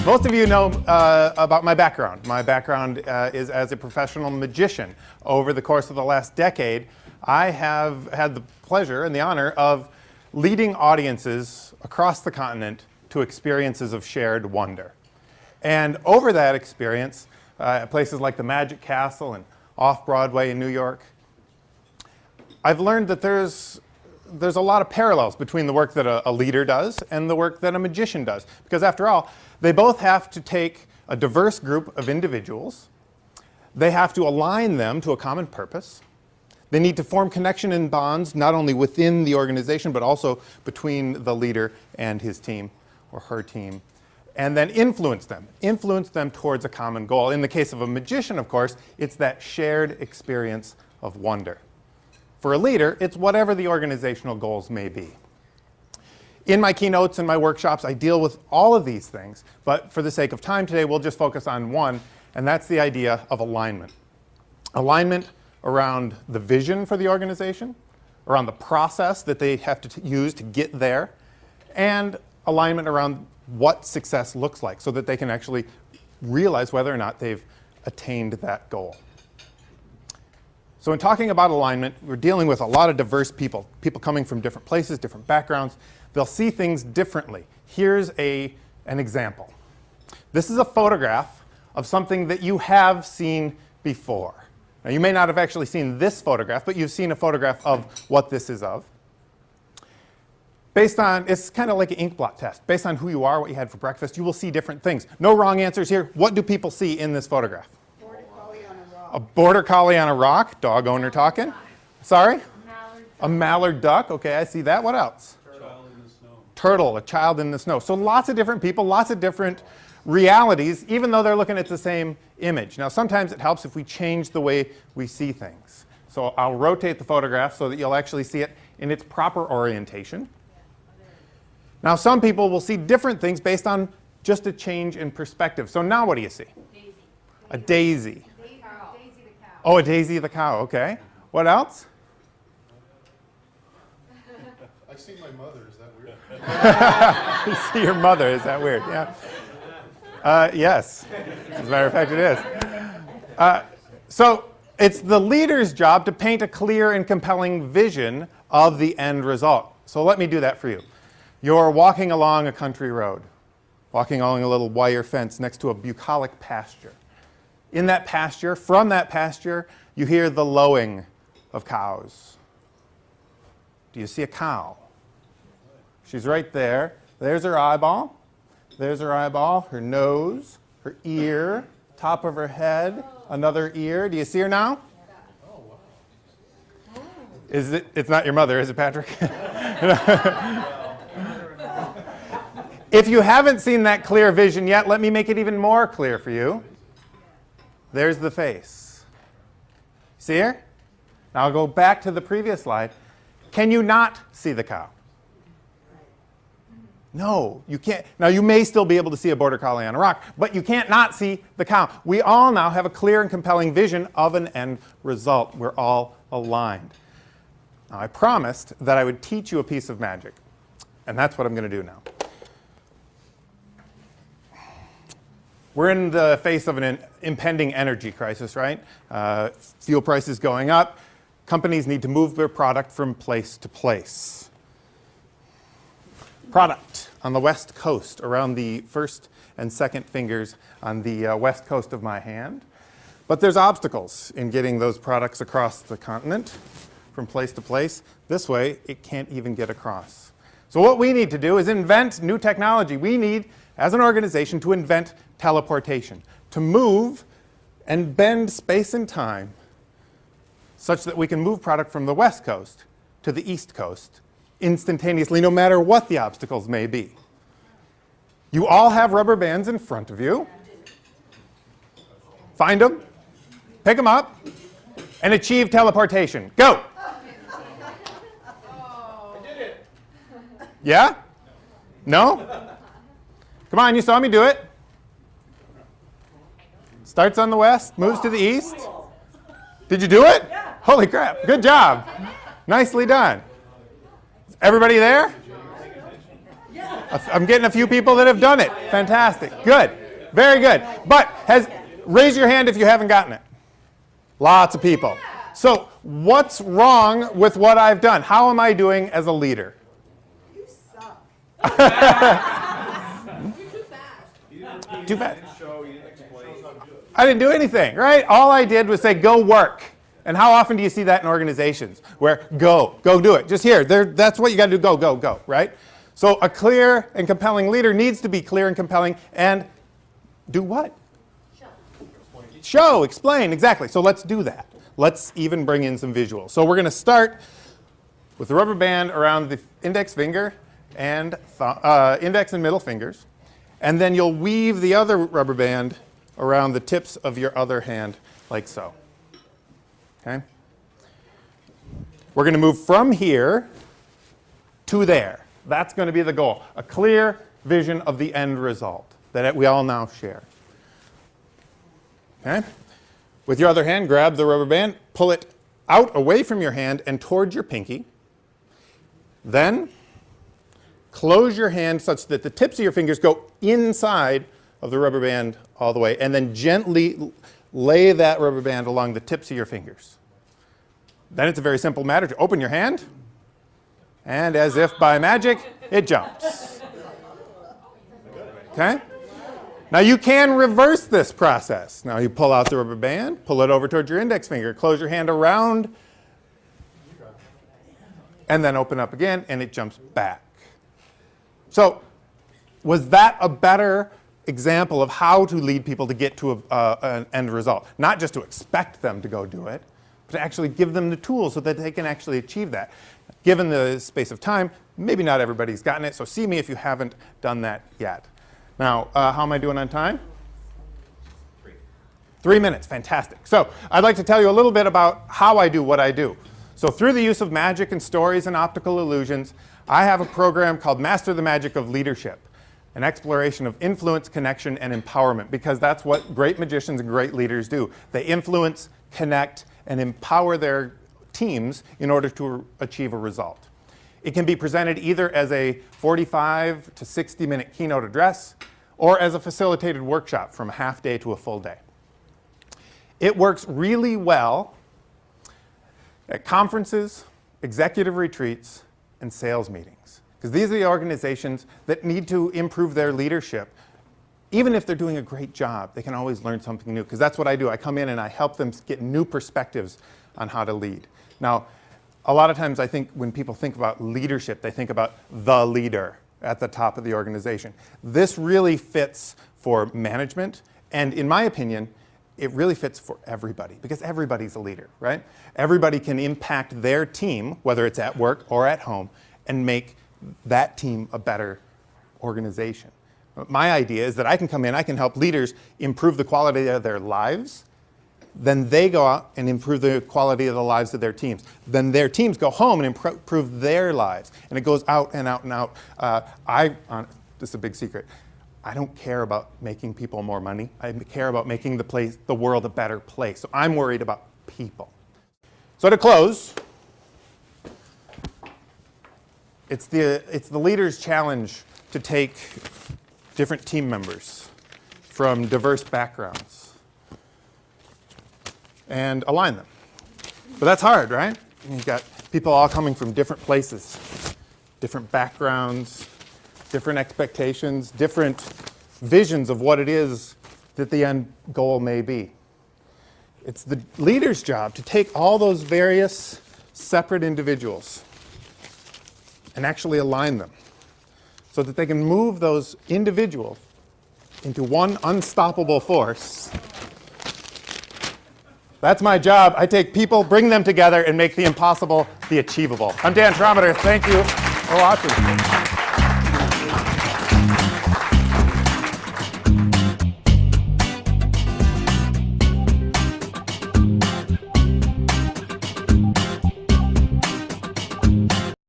Most of you know about my background. My background is as a professional magician. Over the course of the last decade, I have had the pleasure and the honor of leading audiences across the continent to experiences of shared wonder. And over that experience, at places like the Magic Castle and Off-Broadway in New York, I've learned that there's a lot of parallels between the work that a leader does and the work that a magician does. Because after all, they both have to take a diverse group of individuals. They have to align them to a common purpose. They need to form connection and bonds not only within the organization but also between the leader and his team or her team. And then influence them towards a common goal. In the case of a magician, of course, it's that shared experience of wonder. For a leader, it's whatever the organizational goals may be. In my keynotes and my workshops, I deal with all of these things, but for the sake of time today, we'll just focus on one, and that's the idea of alignment. Alignment around the vision for the organization, around the process that they have to use to get there, and alignment around what success looks like so that they can actually realize whether or not they've attained that goal. So in talking about alignment, we're dealing with a lot of diverse people coming from different places, different backgrounds. They'll see things differently. Here's an example. This is a photograph of something that you have seen before. Now, you may not have actually seen this photograph, but you've seen a photograph of what this is of. It's kind of like an ink blot test. Based on who you are, what you had for breakfast, you will see different things. No wrong answers here. What do people see in this photograph? Border collie on a rock. A border collie on a rock. Dog owner talking. Sorry? A mallard duck. Okay, I see that. What else? Turtle, a child in the snow. So lots of different people, lots of different realities, even though they're looking at the same image. Now, sometimes it helps if we change the way we see things. So I'll rotate the photograph so that you'll actually see it in its proper orientation. Now, some people will see different things based on just a change in perspective. So now what do you see? Daisy. A daisy. Daisy the cow. Oh, a daisy the cow. Okay. What else? I see my mother. Is that weird? You see your mother. Is that weird? Yeah. Yes. As a matter of fact, it is. So it's the leader's job to paint a clear and compelling vision of the end result. So let me do that for you. You're walking along a country road, walking along a little wire fence next to a bucolic pasture. In that pasture, from that pasture, you hear the lowing of cows. Do you see a cow? She's right there. There's her eyeball. There's her eyeball, her nose, her ear, top of her head, another ear. Do you see her now? It's not your mother, is it, Patrick? If you haven't seen that clear vision yet, let me make it even more clear for you. There's the face. See her? Now I'll go back to the previous slide. Can you not see the cow? No, you can't. Now, you may still be able to see a border collie on a rock, but you can't not see the cow. We all now have a clear and compelling vision of an end result. We're all aligned. Now, I promised that I would teach you a piece of magic, and that's what I'm going to do now. We're in the face of an impending energy crisis, right? Fuel prices going up. Companies need to move their product from place to place. Product on the west coast, around the first and second fingers on the west coast of my hand. But there's obstacles in getting those products across the continent from place to place. This way, it can't even get across. So what we need to do is invent new technology. We need, as an organization, to invent teleportation, to move and bend space and time such that we can move product from the west coast to the east coast instantaneously, no matter what the obstacles may be. You all have rubber bands in front of you. Find them, pick them up, and achieve teleportation. Go! I did it. Yeah? No? Come on, you saw me do it. Starts on the west, moves to the east. Did you do it? Yeah. Holy crap, good job. Nicely done. Everybody there? I'm getting a few people that have done it. Fantastic. Good. Very good. But raise your hand if you haven't gotten it. Lots of people. So what's wrong with what I've done? How am I doing as a leader? You suck. Too fast. I didn't do anything, right? All I did was say, go work. And how often do you see that in organizations? Where go do it. Just here, that's what you got to do, go, right? So a clear and compelling leader needs to be clear and compelling and do what? Show, explain, exactly. So let's do that. Let's even bring in some visuals. So we're going to start with the rubber band around the index finger and index and middle fingers. And then you'll weave the other rubber band around the tips of your other hand, like so. Okay? We're going to move from here to there. That's going to be the goal. A clear vision of the end result that we all now share. Okay? With your other hand, grab the rubber band, pull it out away from your hand and towards your pinky. Then close your hand such that the tips of your fingers go inside of the rubber band all the way, and then gently lay that rubber band along the tips of your fingers. Then it's a very simple matter to open your hand, and as if by magic, it jumps. Okay? Now you can reverse this process. Now you pull out the rubber band, pull it over towards your index finger, close your hand around, and then open up again, and it jumps back. So was that a better example of how to lead people to get to an end result? Not just to expect them to go do it, but to actually give them the tools so that they can actually achieve that. Given the space of time, maybe not everybody's gotten it, so see me if you haven't done that yet. Now, how am I doing on time? 3 minutes, fantastic. So I'd like to tell you a little bit about how I do what I do. So through the use of magic and stories and optical illusions, I have a program called Master the Magic of Leadership, an exploration of influence, connection, and empowerment, because that's what great magicians and great leaders do. They influence, connect, and empower their teams in order to achieve a result. It can be presented either as a 45 to 60-minute keynote address or as a facilitated workshop from a half day to a full day. It works really well at conferences, executive retreats, and sales meetings, because these are the organizations that need to improve their leadership. Even if they're doing a great job, they can always learn something new, because that's what I do. I come in and I help them get new perspectives on how to lead. Now, a lot of times I think when people think about leadership, they think about the leader at the top of the organization. This really fits for management, and in my opinion, it really fits for everybody, because everybody's a leader, right? Everybody can impact their team, whether it's at work or at home, and make that team a better organization. My idea is that I can come in, I can help leaders improve the quality of their lives. Then they go out and improve the quality of the lives of their teams. Then their teams go home and improve their lives. And it goes out and out and out. This is a big secret. I don't care about making people more money. I care about making the world a better place. So I'm worried about people. So to close, it's the leader's challenge to take different team members from diverse backgrounds and align them. But that's hard, right? You've got people all coming from different places, different backgrounds, different expectations, different visions of what it is that the end goal may be. It's the leader's job to take all those various separate individuals and actually align them so that they can move those individuals into one unstoppable force. That's my job. I take people, bring them together, and make the impossible the achievable. I'm Dan Trometer. Thank you for watching.